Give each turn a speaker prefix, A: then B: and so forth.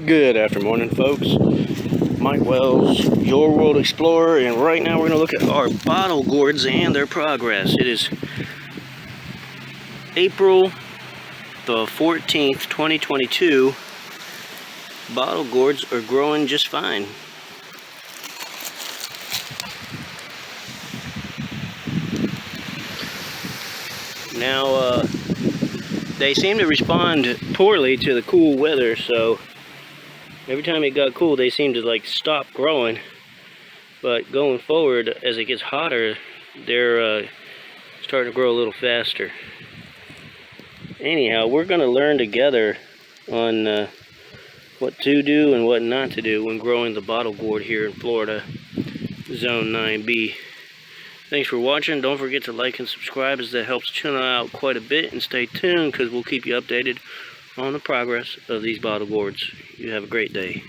A: Good afternoon, folks. Mike Wells, your world explorer, and right now we're going to look at our bottle gourds and their progress. It is April the 14th, 2022. Bottle gourds are growing just fine. Now, they seem to respond poorly to the cool weather, so every time it got cool, they seem to stop growing. But going forward, as it gets hotter, they're starting to grow a little faster. Anyhow, we're going to learn together on what to do and what not to do when growing the bottle gourd here in Florida, Zone 9B. Thanks for watching. Don't forget to like and subscribe, as that helps channel out quite a bit. And stay tuned, because we'll keep you updated on the progress of these bottle gourds. You have a great day.